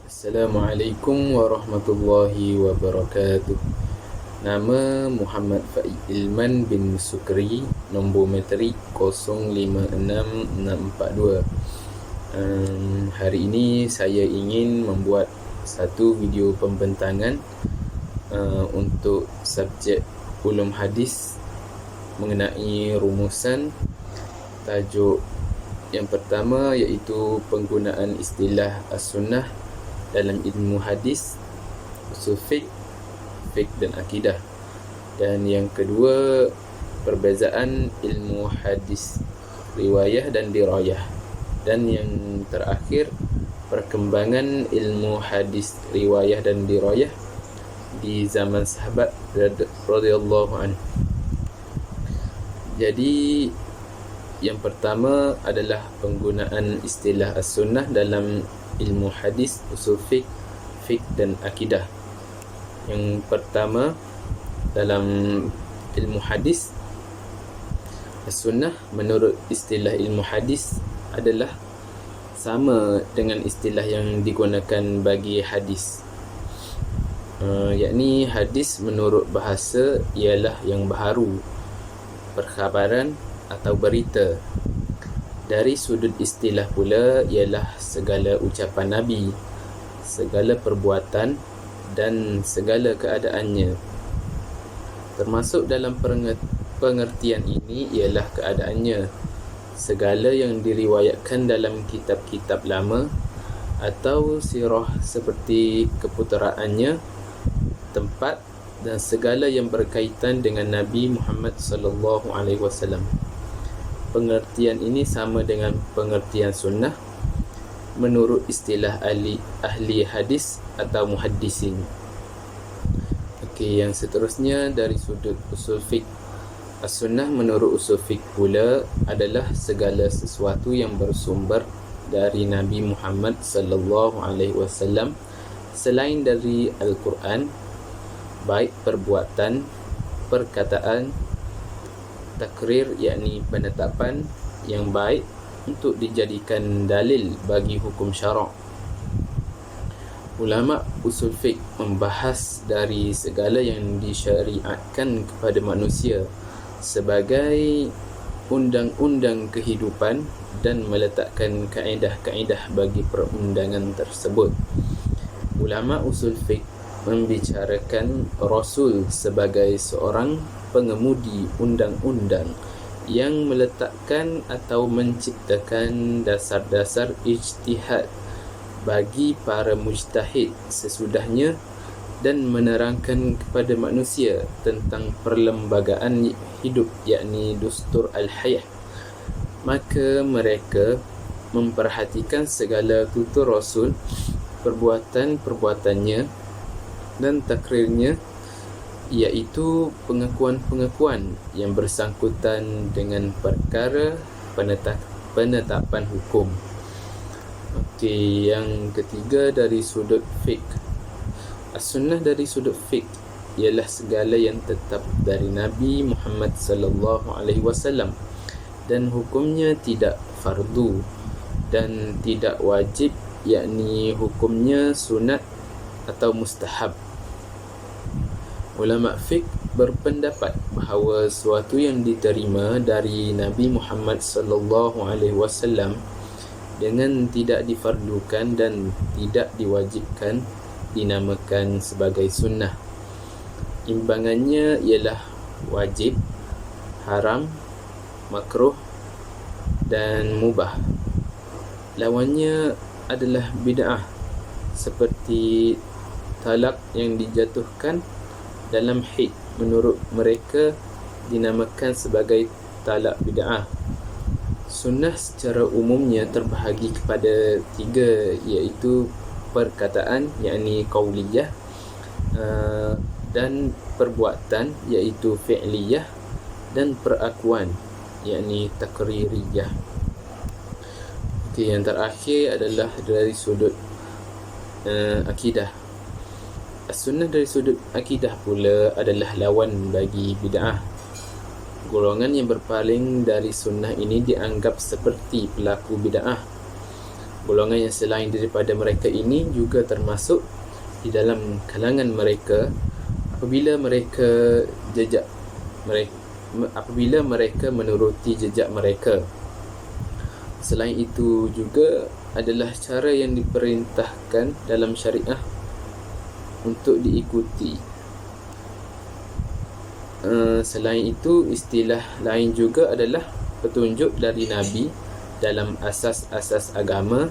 Assalamualaikum warahmatullahi wabarakatuh. Nama Muhammad Ilman bin Sukri, nombor matrik 056642. Hari ini saya ingin membuat satu video pembentangan untuk subjek ulum hadis mengenai rumusan. Tajuk yang pertama iaitu penggunaan istilah as-sunnah dalam ilmu hadis, usul fiqh dan akidah. Dan yang kedua, perbezaan ilmu hadis riwayah dan dirayah. Dan yang terakhir, perkembangan ilmu hadis riwayah dan dirayah di zaman sahabat radhiyallahu anhu. Jadi yang pertama adalah penggunaan istilah as-sunnah dalam ilmu hadis, usul fiqh dan akidah. Yang pertama, dalam ilmu hadis, as-sunnah menurut istilah ilmu hadis adalah sama dengan istilah yang digunakan bagi hadis. Yakni hadis menurut bahasa ialah yang baharu, perkhabaran atau berita. Dari sudut istilah pula ialah segala ucapan Nabi, segala perbuatan dan segala keadaannya. Termasuk dalam pengertian ini ialah keadaannya, segala yang diriwayatkan dalam kitab-kitab lama atau sirah seperti keputeraannya, tempat dan segala yang berkaitan dengan Nabi Muhammad sallallahu alaihi wasallam. Pengertian ini sama dengan pengertian sunnah menurut istilah ahli hadis atau muhaddisin. Okey, yang seterusnya dari sudut usul fiqh. As-sunnah menurut usul fiqh pula adalah segala sesuatu yang bersumber dari Nabi Muhammad sallallahu alaihi wasallam selain dari Al-Quran, baik perbuatan, perkataan, takrir yakni penetapan yang baik untuk dijadikan dalil bagi hukum syarak. Ulama usul fiqh membahas dari segala yang disyariatkan kepada manusia sebagai undang-undang kehidupan dan meletakkan kaedah-kaedah bagi perundangan tersebut. Ulama usul fiqh membicarakan Rasul sebagai seorang pengemudi undang-undang yang meletakkan atau menciptakan dasar-dasar ijtihad bagi para mujtahid sesudahnya dan menerangkan kepada manusia tentang perlembagaan hidup yakni Dustur Al-Hayah. Maka mereka memperhatikan segala tutur Rasul, perbuatan-perbuatannya dan takrirnya, iaitu pengakuan-pengakuan yang bersangkutan dengan perkara penetapan hukum. Okey, yang ketiga dari sudut fiqh. As-sunnah dari sudut fiqh ialah segala yang tetap dari Nabi Muhammad sallallahu alaihi wasallam dan hukumnya tidak fardu dan tidak wajib, yakni hukumnya sunat atau mustahab. Ulama fiqh berpendapat bahawa sesuatu yang diterima dari Nabi Muhammad sallallahu alaihi wasallam dengan tidak difardukan dan tidak diwajibkan dinamakan sebagai sunnah. Imbangannya ialah wajib, haram, makruh dan mubah. Lawannya adalah bid'ah, seperti talak yang dijatuhkan dalam haid menurut mereka dinamakan sebagai talak bid'ah. Sunnah secara umumnya terbahagi kepada tiga, iaitu perkataan yakni qauliyah, dan perbuatan iaitu fi'liyah, dan perakuan yakni takririyah. Okey, yang terakhir adalah dari sudut akidah. As-sunnah dari sudut akidah pula adalah lawan bagi bid'ah. Golongan yang berpaling dari sunnah ini dianggap seperti pelaku bid'ah. golongan yang selain daripada mereka ini juga termasuk di dalam kalangan mereka apabila mereka menuruti jejak mereka. Selain itu juga adalah cara yang diperintahkan dalam syariah untuk diikuti. Selain itu, istilah lain juga adalah petunjuk dari Nabi dalam asas-asas agama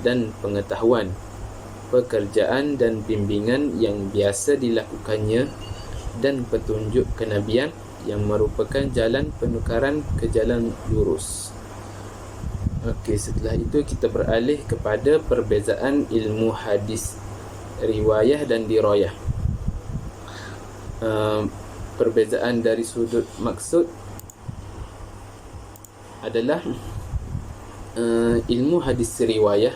dan pengetahuan, pekerjaan dan bimbingan yang biasa dilakukannya, dan petunjuk kenabian yang merupakan jalan penukaran ke jalan lurus. Okey, setelah itu kita beralih kepada perbezaan ilmu hadis riwayah dan dirayah. Perbezaan dari sudut maksud adalah ilmu hadis riwayah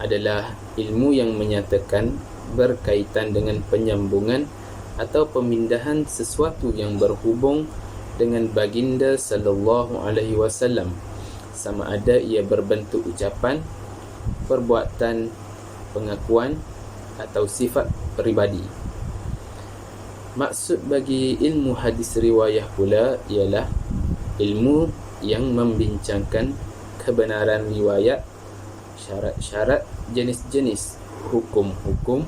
adalah ilmu yang menyatakan berkaitan dengan penyambungan atau pemindahan sesuatu yang berhubung dengan baginda sallallahu alaihi wasallam, sama ada ia berbentuk ucapan, perbuatan, pengakuan atau sifat peribadi. Maksud bagi ilmu hadis riwayah pula ialah ilmu yang membincangkan kebenaran riwayat, syarat-syarat, jenis-jenis, hukum-hukum,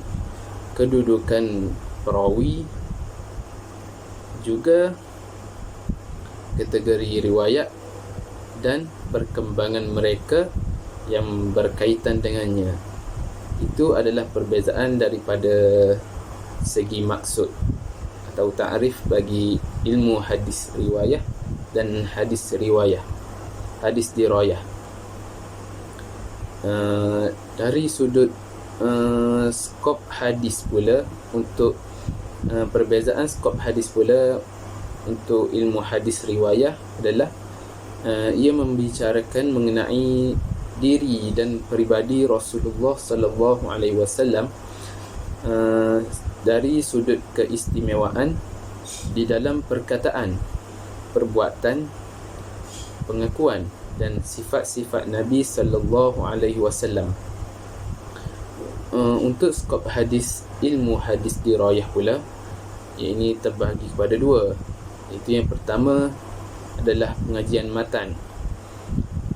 kedudukan perawi, juga kategori riwayat dan perkembangan mereka yang berkaitan dengannya. Itu adalah perbezaan daripada segi maksud atau ta'rif bagi ilmu hadis riwayah dan hadis riwayah, hadis dirayah. Dari sudut skop hadis pula, untuk perbezaan skop hadis pula untuk ilmu hadis riwayah adalah ia membicarakan mengenai diri dan peribadi Rasulullah sallallahu alaihi wasallam dari sudut keistimewaan di dalam perkataan, perbuatan, pengakuan dan sifat-sifat Nabi sallallahu alaihi wasallam. Untuk skop hadis, ilmu hadis dirayah pula, ini terbahagi kepada dua. Itu yang pertama adalah pengajian matan.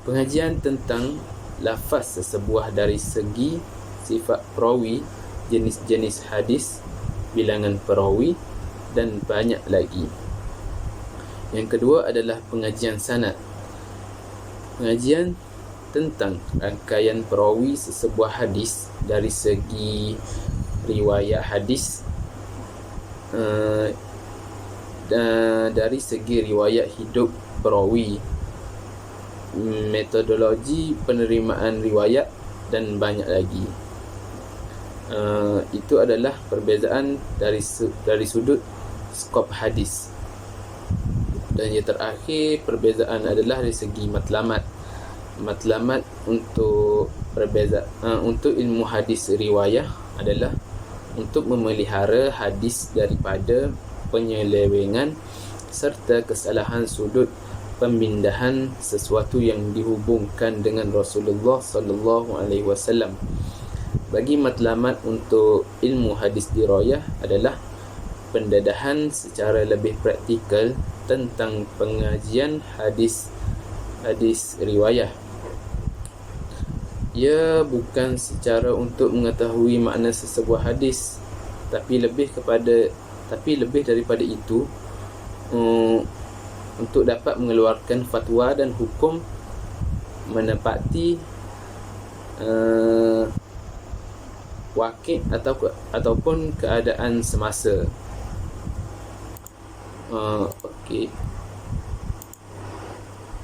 Pengajian tentang lafaz sesebuah dari segi sifat perawi, jenis-jenis hadis, bilangan perawi dan banyak lagi. Yang kedua adalah pengajian sanad. Pengajian tentang rangkaian perawi sesebuah hadis dari segi riwayat hadis, dari segi riwayat hidup perawi, metodologi penerimaan riwayat dan banyak lagi. Itu adalah perbezaan dari sudut skop hadis. Dan yang terakhir, perbezaan adalah dari segi matlamat. Matlamat untuk untuk ilmu hadis riwayah adalah untuk memelihara hadis daripada penyelewengan serta kesalahan sudut pemindahan sesuatu yang dihubungkan dengan Rasulullah sallallahu alaihi wasallam. Bagi matlamat untuk ilmu hadis dirayah adalah pendedahan secara lebih praktikal tentang pengajian hadis riwayah. Ia bukan secara untuk mengetahui makna sesebuah hadis, tapi lebih daripada itu, untuk dapat mengeluarkan fatwa dan hukum menepati wakil ataupun keadaan semasa. Okey.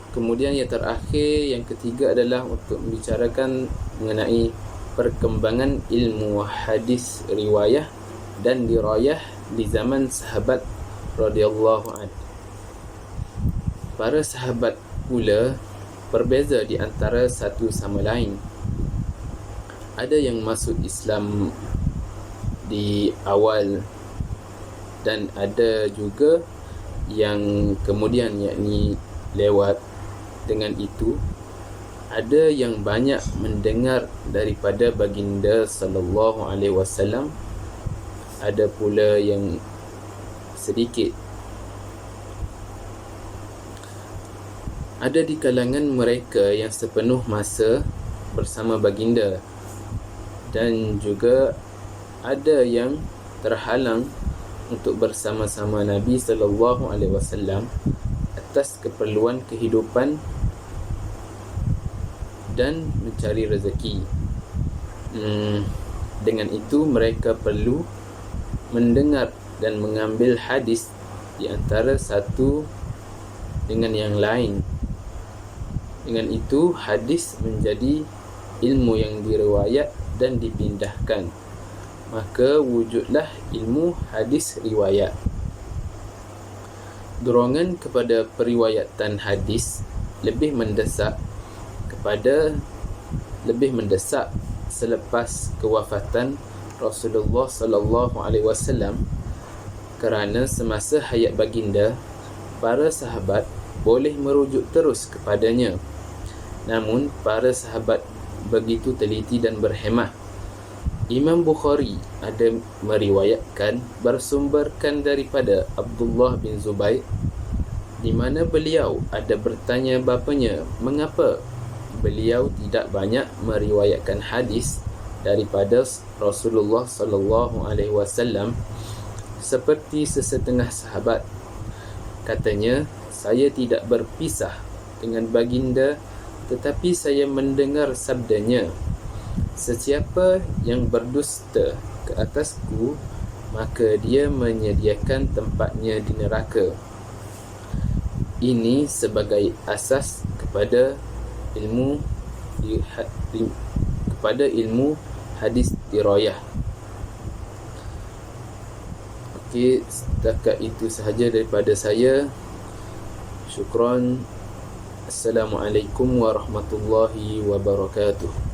Kemudian yang terakhir, yang ketiga adalah untuk membicarakan mengenai perkembangan ilmu hadis riwayah dan dirayah di zaman sahabat radhiyallahu anhu. Para sahabat pula berbeza di antara satu sama lain. Ada yang masuk Islam di awal dan ada juga yang kemudian, yakni lewat dengan itu Ada yang banyak mendengar daripada baginda sallallahu alaihi wasallam, ada pula yang sedikit. Ada di kalangan mereka yang sepenuh masa bersama baginda, dan juga ada yang terhalang untuk bersama-sama Nabi sallallahu alaihi wasallam atas keperluan kehidupan dan mencari rezeki. Dengan itu mereka perlu mendengar dan mengambil hadis di antara satu dengan yang lain. Dengan itu hadis menjadi ilmu yang diriwayat dan dipindahkan. Maka wujudlah ilmu hadis riwayat. Dorongan kepada periwayatan hadis lebih mendesak selepas kewafatan Rasulullah sallallahu alaihi wasallam, kerana semasa hayat baginda para sahabat boleh merujuk terus kepadanya. Namun para sahabat begitu teliti dan berhemah. Imam Bukhari ada meriwayatkan bersumberkan daripada Abdullah bin Zubair, di mana beliau ada bertanya bapanya mengapa beliau tidak banyak meriwayatkan hadis daripada Rasulullah sallallahu alaihi wasallam seperti sesetengah sahabat. Katanya, saya tidak berpisah dengan baginda, tetapi saya mendengar sabdanya, sesiapa yang berdusta ke atasku, maka dia menyediakan tempatnya di neraka. Ini sebagai asas kepada ilmu hadis dirayah. Okey, setakat itu sahaja daripada saya. Syukran. Assalamualaikum warahmatullahi wabarakatuh.